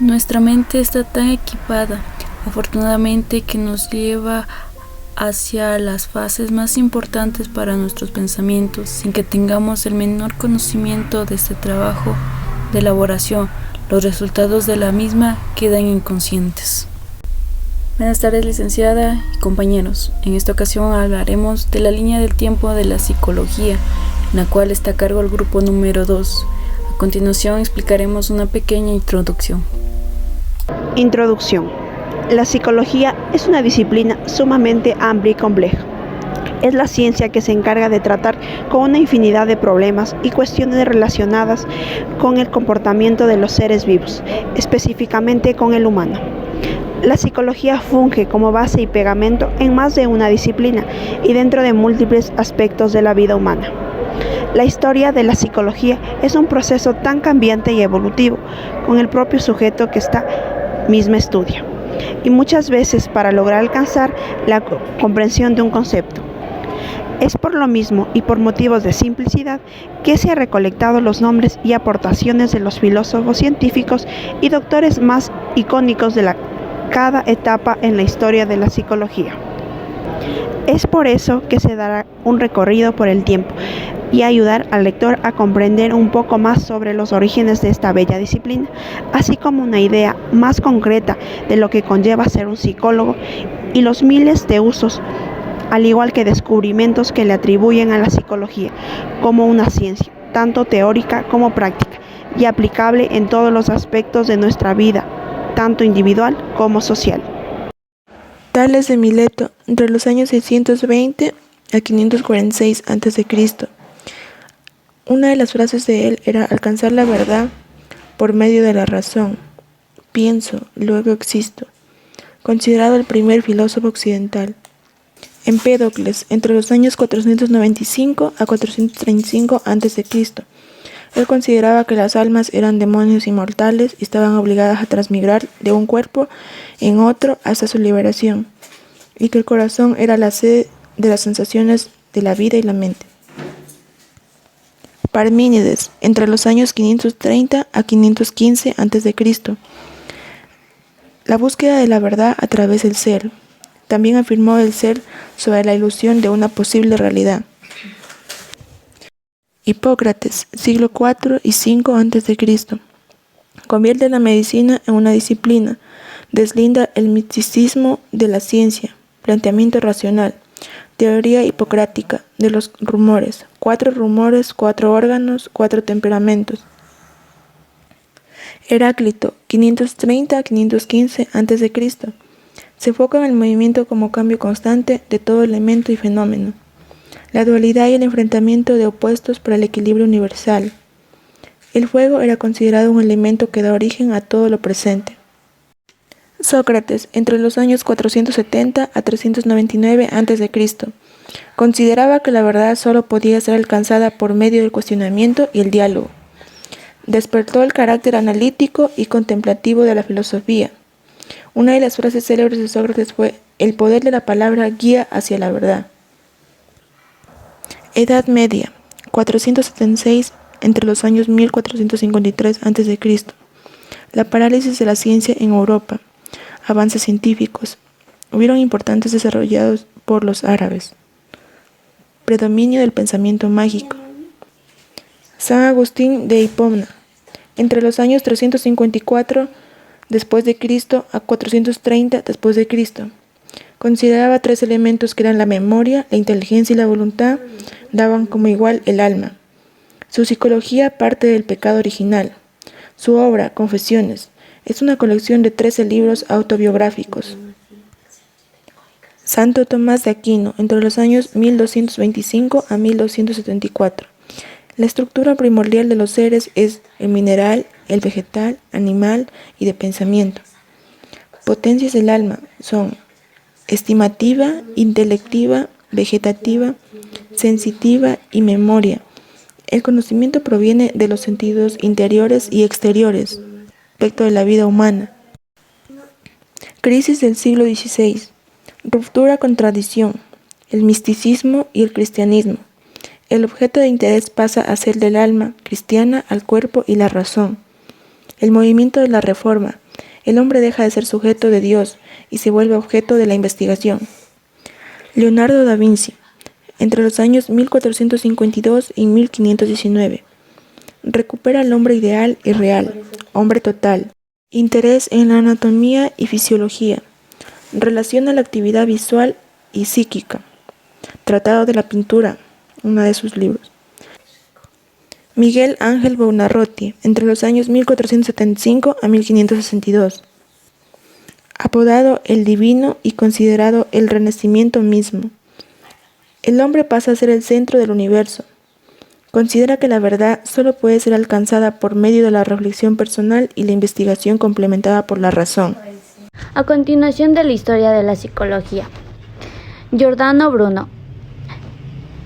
Nuestra mente está tan equipada, afortunadamente, que nos lleva hacia las fases más importantes para nuestros pensamientos, sin que tengamos el menor conocimiento de este trabajo de elaboración. Los resultados de la misma quedan inconscientes. Buenas tardes, licenciada y compañeros. En esta ocasión hablaremos de la línea del tiempo de la psicología, en la cual está a cargo el grupo número 2. A continuación explicaremos una pequeña introducción. Introducción. La psicología es una disciplina sumamente amplia y compleja. Es la ciencia que se encarga de tratar con una infinidad de problemas y cuestiones relacionadas con el comportamiento de los seres vivos, específicamente con el humano. La psicología funge como base y pegamento en más de una disciplina y dentro de múltiples aspectos de la vida humana. La historia de la psicología es un proceso tan cambiante y evolutivo con el propio sujeto que esta misma estudia, y muchas veces para lograr alcanzar la comprensión de un concepto. Es por lo mismo y por motivos de simplicidad que se han recolectado los nombres y aportaciones de los filósofos, científicos y doctores más icónicos de cada etapa en la historia de la psicología. Es por eso que se dará un recorrido por el tiempo y ayudar al lector a comprender un poco más sobre los orígenes de esta bella disciplina, así como una idea más concreta de lo que conlleva ser un psicólogo y los miles de usos, al igual que descubrimientos que le atribuyen a la psicología como una ciencia, tanto teórica como práctica, y aplicable en todos los aspectos de nuestra vida, tanto individual como social. Tales de Mileto, entre los años 620 a 546 a.C. Una de las frases de él era alcanzar la verdad por medio de la razón. Pienso, luego existo. Considerado el primer filósofo occidental. Empédocles, entre los años 495 a 435 a.C. Él consideraba que las almas eran demonios inmortales y estaban obligadas a transmigrar de un cuerpo en otro hasta su liberación, y que el corazón era la sede de las sensaciones de la vida y la mente. Parménides, entre los años 530 a 515 a.C. La búsqueda de la verdad a través del ser. También afirmó el ser sobre la ilusión de una posible realidad. Hipócrates, siglo IV y V a.C. Convierte la medicina en una disciplina, deslinda el misticismo de la ciencia, planteamiento racional, teoría hipocrática de los rumores, 4 rumores, 4 órganos, 4 temperamentos. Heráclito, 530 a 515 a.C. Se enfoca en el movimiento como cambio constante de todo elemento y fenómeno, la dualidad y el enfrentamiento de opuestos para el equilibrio universal. El fuego era considerado un elemento que da origen a todo lo presente. Sócrates, entre los años 470 a 399 a.C., consideraba que la verdad solo podía ser alcanzada por medio del cuestionamiento y el diálogo. Despertó el carácter analítico y contemplativo de la filosofía. Una de las frases célebres de Sócrates fue: "El poder de la palabra guía hacia la verdad". Edad Media, 476 entre los años 1453 a.C. La parálisis de la ciencia en Europa. Avances científicos. Hubieron importantes desarrollados por los árabes. Predominio del pensamiento mágico. San Agustín de Hipona, entre los años 354 después de Cristo a 430 después de Cristo. Consideraba 3 elementos que eran la memoria, la inteligencia y la voluntad, daban como igual el alma. Su psicología parte del pecado original. Su obra, Confesiones, es una colección de 13 libros autobiográficos. Santo Tomás de Aquino, entre los años 1225 a 1274. La estructura primordial de los seres es el mineral, el vegetal, animal y de pensamiento. Potencias del alma son estimativa, intelectiva, vegetativa, sensitiva y memoria. El conocimiento proviene de los sentidos interiores y exteriores respecto de la vida humana. Crisis del siglo XVI. Ruptura con tradición. El misticismo y el cristianismo. El objeto de interés pasa a ser del alma cristiana al cuerpo y la razón. El movimiento de la Reforma. el hombre deja de ser sujeto de Dios y se vuelve objeto de la investigación. Leonardo da Vinci, entre los años 1452 y 1519, recupera al hombre ideal y real, hombre total, interés en la anatomía y fisiología, relaciona la actividad visual y psíquica, Tratado de la pintura, uno de sus libros. Miguel Ángel Buonarroti, entre los años 1475 a 1562, apodado el Divino y considerado el Renacimiento mismo. El hombre pasa a ser el centro del universo. Considera que la verdad solo puede ser alcanzada por medio de la reflexión personal y la investigación complementada por la razón. A continuación de la historia de la psicología. Giordano Bruno.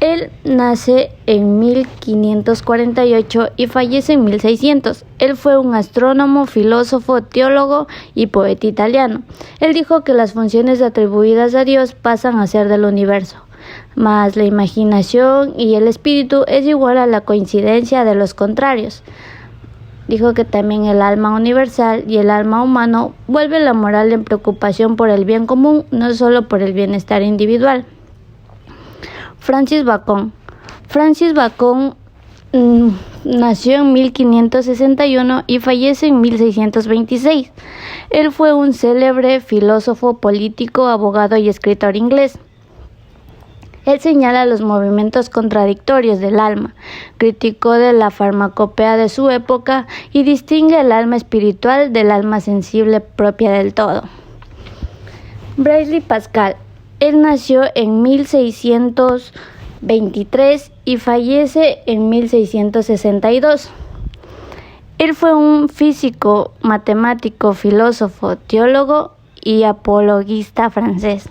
Él nace en 1548 y fallece en 1600. Él fue un astrónomo, filósofo, teólogo y poeta italiano. Él dijo que las funciones atribuidas a Dios pasan a ser del universo, mas la imaginación y el espíritu es igual a la coincidencia de los contrarios. Dijo que también el alma universal y el alma humano vuelve la moral en preocupación por el bien común, no solo por el bienestar individual. Francis Bacon. Francis Bacon nació en 1561 y fallece en 1626. Él fue un célebre filósofo, político, abogado y escritor inglés. Él señala los movimientos contradictorios del alma, criticó de la farmacopea de su época y distingue el alma espiritual del alma sensible propia del todo. Blaise Pascal. Él nació en 1623 y fallece en 1662. Él fue un físico, matemático, filósofo, teólogo y apologista francés.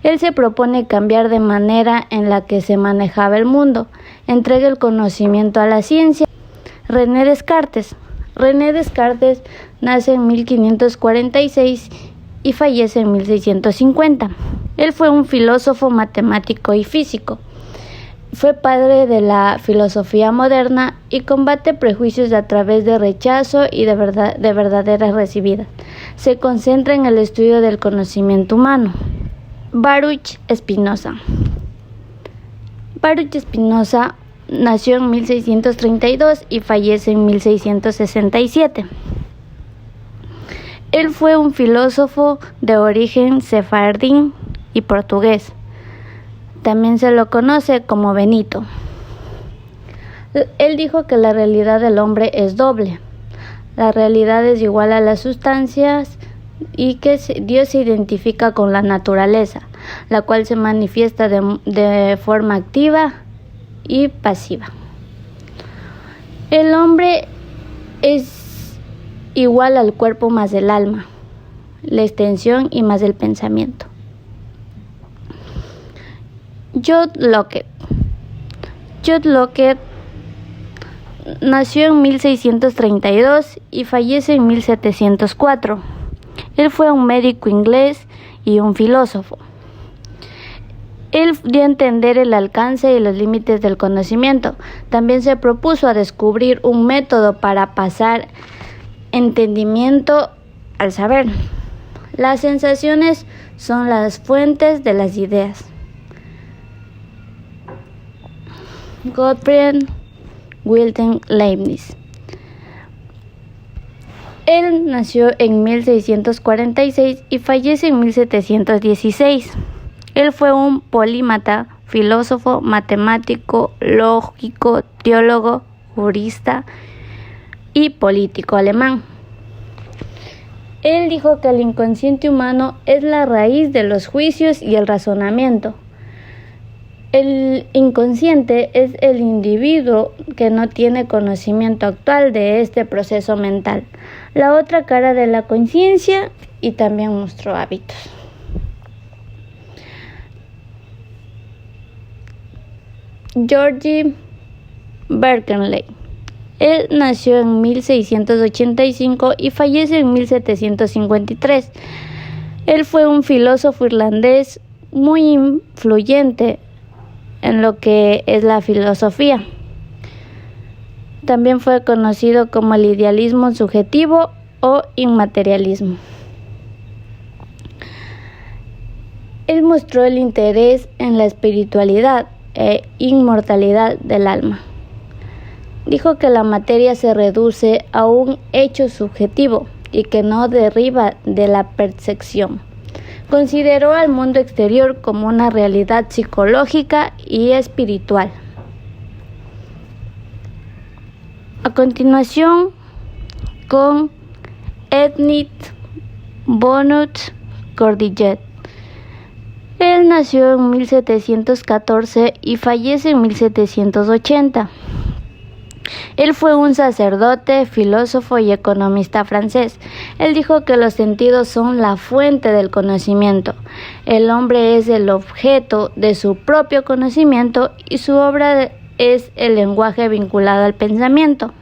Él se propone cambiar de manera en la que se manejaba el mundo, entrega el conocimiento a la ciencia. René Descartes. René Descartes nace en 1546 y fallece en 1650. Él fue un filósofo, matemático y físico. Fue padre de la filosofía moderna y combate prejuicios a través de rechazo y de verdaderas recibidas. Se concentra en el estudio del conocimiento humano. Baruch Spinoza. Baruch Spinoza nació en 1632 y fallece en 1667. Él fue un filósofo de origen sefardí y portugués. También se lo conoce como Benito. Él dijo que la realidad del hombre es doble. La realidad es igual a las sustancias y que Dios se identifica con la naturaleza, la cual se manifiesta de forma activa y pasiva. El hombre es igual al cuerpo más el alma, la extensión y más el pensamiento. John Locke. John Locke nació en 1632 y fallece en 1704. Él fue un médico inglés y un filósofo. Él dio a entender el alcance y los límites del conocimiento. También se propuso a descubrir un método para pasar entendimiento al saber. Las sensaciones son las fuentes de las ideas. Gottfried Wilhelm Leibniz. Él nació en 1646 y fallece en 1716. Él fue un polímata, filósofo, matemático, lógico, teólogo, jurista y político alemán. Él dijo que el inconsciente humano es la raíz de los juicios y el razonamiento. El inconsciente es el individuo que no tiene conocimiento actual de este proceso mental, la otra cara de la conciencia y también mostró hábitos. George Berkeley. Él nació en 1685 y fallece en 1753. Él fue un filósofo irlandés muy influyente en lo que es la filosofía. También fue conocido como el idealismo subjetivo o inmaterialismo. Él mostró el interés en la espiritualidad e inmortalidad del alma. Dijo que la materia se reduce a un hecho subjetivo y que no deriva de la percepción. Consideró al mundo exterior como una realidad psicológica y espiritual. A continuación, con Edith Bonnot Cordillet. Él nació en 1714 y fallece en 1780. Él fue un sacerdote, filósofo y economista francés. Él dijo que los sentidos son la fuente del conocimiento. El hombre es el objeto de su propio conocimiento y su obra es el lenguaje vinculado al pensamiento.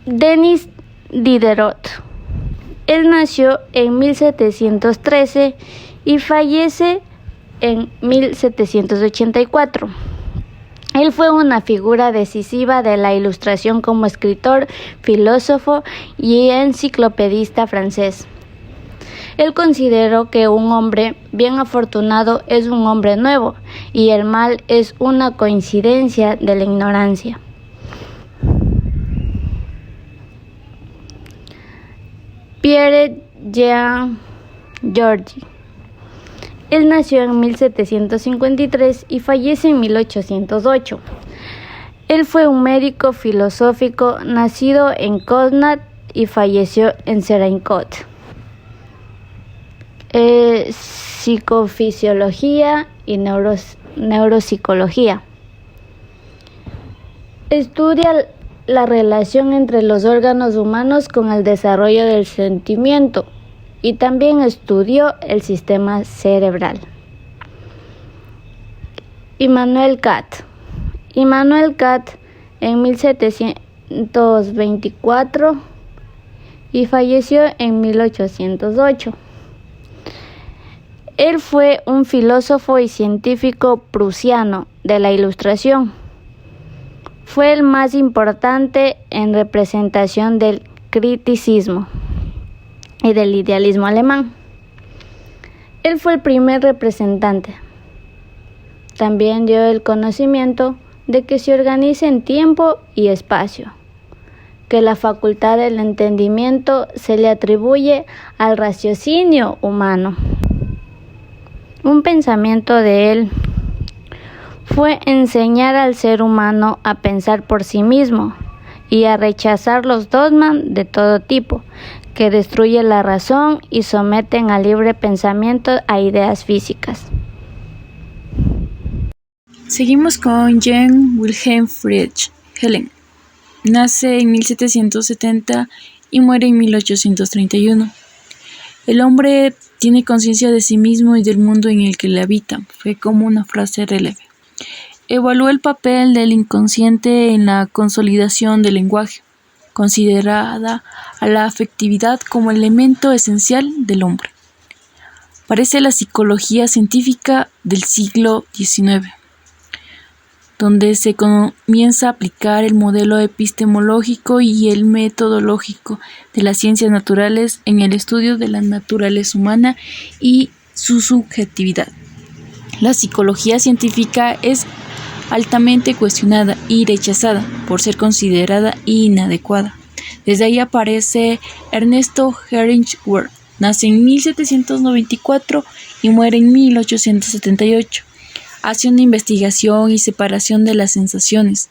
Denis Diderot. Él nació en 1713 y fallece en 1784. Él fue una figura decisiva de la Ilustración como escritor, filósofo y enciclopedista francés. Él consideró que un hombre bien afortunado es un hombre nuevo y el mal es una coincidencia de la ignorancia. Pierre Jean Georges. Él nació en 1753 y fallece en 1808. Él fue un médico filosófico nacido en Connacht y falleció en Seraingcot. Psicofisiología y neuropsicología. Estudia la relación entre los órganos humanos con el desarrollo del sentimiento y también estudió el sistema cerebral. Immanuel Kant. Immanuel Kant en 1724 y falleció en 1808. Él fue un filósofo y científico prusiano de la Ilustración. Fue el más importante en representación del criticismo y del idealismo alemán. Él fue el primer representante. También dio el conocimiento de que se organiza en tiempo y espacio, que la facultad del entendimiento se le atribuye al raciocinio humano. Un pensamiento de él fue enseñar al ser humano a pensar por sí mismo y a rechazar los dogmas de todo tipo que destruyen la razón y someten al libre pensamiento a ideas físicas. Seguimos con Jean Wilhelm Friedrich Hegel. Nace en 1770 y muere en 1831. El hombre tiene conciencia de sí mismo y del mundo en el que le habita. Fue como una frase releve. Evaluó el papel del inconsciente en la consolidación del lenguaje, considerada a la afectividad como elemento esencial del hombre. Parece la psicología científica del siglo XIX, donde se comienza a aplicar el modelo epistemológico y el metodológico de las ciencias naturales en el estudio de la naturaleza humana y su subjetividad. La psicología científica es altamente cuestionada y rechazada por ser considerada inadecuada. Desde ahí aparece Ernesto Heinrich Wert. Nace en 1794 y muere en 1878. Hace una investigación y separación de las sensaciones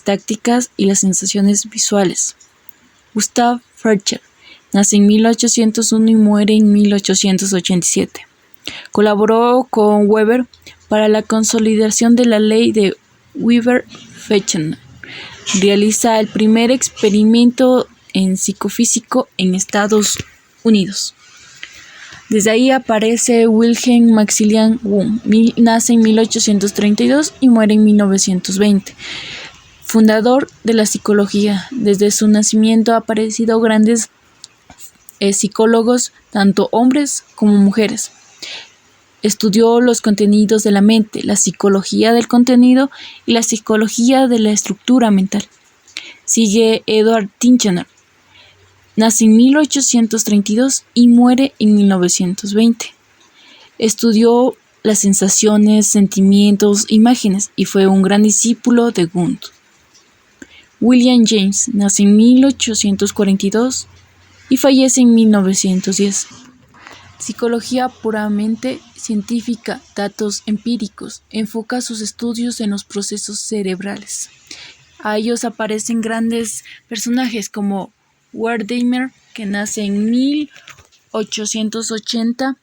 tácticas y las sensaciones visuales. Gustav Frege. Nace en 1801 y muere en 1887. Colaboró con Weber para la consolidación de la ley de Weber-Fechner. Realiza el primer experimento en psicofísico en Estados Unidos. Desde ahí aparece Wilhelm Maximilian Wundt. Nace en 1832 y muere en 1920. Fundador de la psicología. Desde su nacimiento ha aparecido grandes psicólogos, tanto hombres como mujeres. Estudió los contenidos de la mente, la psicología del contenido y la psicología de la estructura mental. Sigue Edward Titchener. Nace en 1832 y muere en 1920. Estudió las sensaciones, sentimientos, imágenes y fue un gran discípulo de Wundt. William James nace en 1842 y fallece en 1910. Psicología puramente científica, datos empíricos, enfoca sus estudios en los procesos cerebrales. A ellos aparecen grandes personajes como Wertheimer, que nace en 1880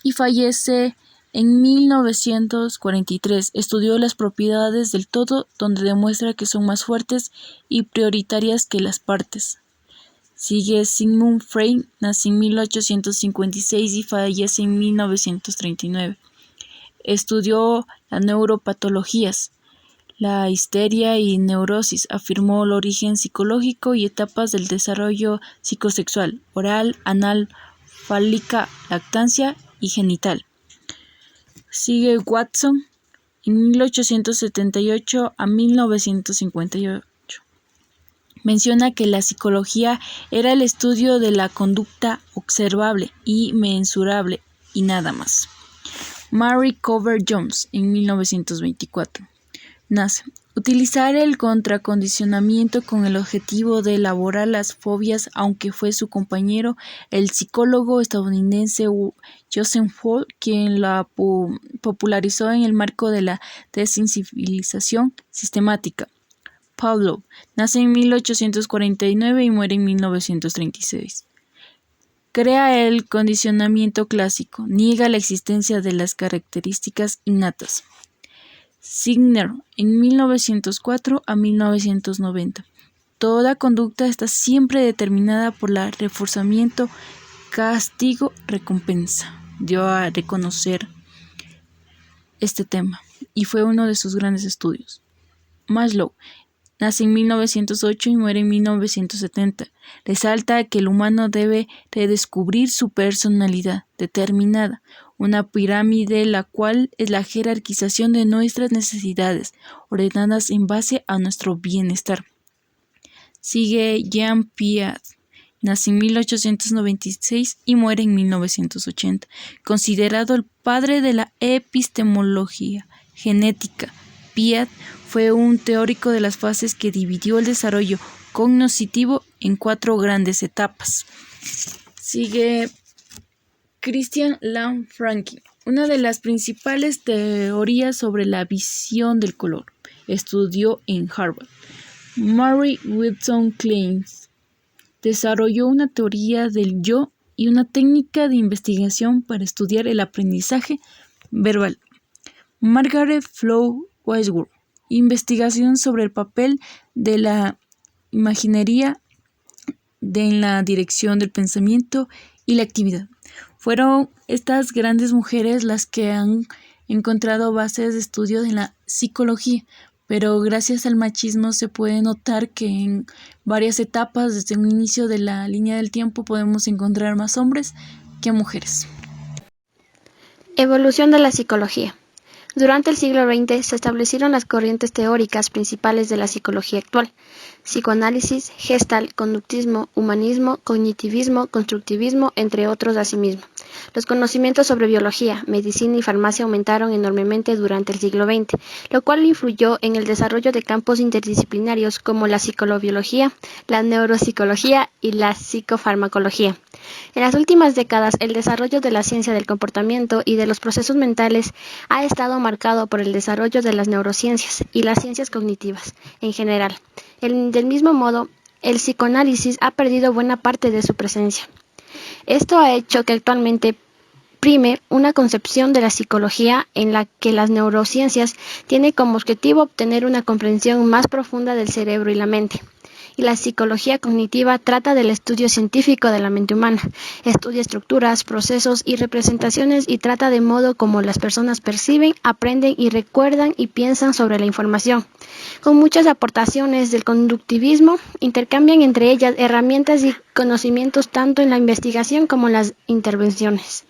y fallece en 1943. Estudió las propiedades del todo, donde demuestra que son más fuertes y prioritarias que las partes. Sigue Sigmund Freud, nace en 1856 y fallece en 1939. Estudió las neuropatologías, la histeria y neurosis. Afirmó el origen psicológico y etapas del desarrollo psicosexual, oral, anal, fálica, lactancia y genital. Sigue Watson, en 1878 a 1958. Menciona que la psicología era el estudio de la conducta observable y mensurable y nada más. Mary Cooper Jones, en 1924. Nace. Utilizar el contracondicionamiento con el objetivo de elaborar las fobias, aunque fue su compañero, el psicólogo estadounidense Joseph Hall, quien la popularizó en el marco de la desensibilización sistemática. Pavlov nace en 1849 y muere en 1936. Crea el condicionamiento clásico, niega la existencia de las características innatas. Signer, en 1904 a 1990. Toda conducta está siempre determinada por el reforzamiento, castigo, recompensa. Dio a reconocer este tema y fue uno de sus grandes estudios. Maslow nace en 1908 y muere en 1970. Resalta que el humano debe redescubrir su personalidad determinada, una pirámide la cual es la jerarquización de nuestras necesidades, ordenadas en base a nuestro bienestar. Sigue Jean Piaget. Nace en 1896 y muere en 1980. Considerado el padre de la epistemología genética, Piaget fue un teórico de las fases que dividió el desarrollo cognitivo en 4 grandes etapas. Sigue Christian Lanfranchi, una de las principales teorías sobre la visión del color. Estudió en Harvard. Mary Wilson Cleaves desarrolló una teoría del yo y una técnica de investigación para estudiar el aprendizaje verbal. Margaret Flow Wadsworth, investigación sobre el papel de la imaginería en la dirección del pensamiento y la actividad. Fueron estas grandes mujeres las que han encontrado bases de estudio en la psicología, pero gracias al machismo se puede notar que en varias etapas desde un inicio de la línea del tiempo podemos encontrar más hombres que mujeres. Evolución de la psicología. Durante el siglo XX se establecieron las corrientes teóricas principales de la psicología actual: psicoanálisis, gestalt, conductismo, humanismo, cognitivismo, constructivismo, entre otros asimismo. Los conocimientos sobre biología, medicina y farmacia aumentaron enormemente durante el siglo XX, lo cual influyó en el desarrollo de campos interdisciplinarios como la psicobiología, la neuropsicología y la psicofarmacología. En las últimas décadas, el desarrollo de la ciencia del comportamiento y de los procesos mentales ha estado marcado por el desarrollo de las neurociencias y las ciencias cognitivas en general. Del mismo modo, el psicoanálisis ha perdido buena parte de su presencia. Esto ha hecho que actualmente prime una concepción de la psicología en la que las neurociencias tienen como objetivo obtener una comprensión más profunda del cerebro y la mente. Y la psicología cognitiva trata del estudio científico de la mente humana, estudia estructuras, procesos y representaciones y trata de modo como las personas perciben, aprenden y recuerdan y piensan sobre la información. Con muchas aportaciones del conductivismo, intercambian entre ellas herramientas y conocimientos tanto en la investigación como en las intervenciones.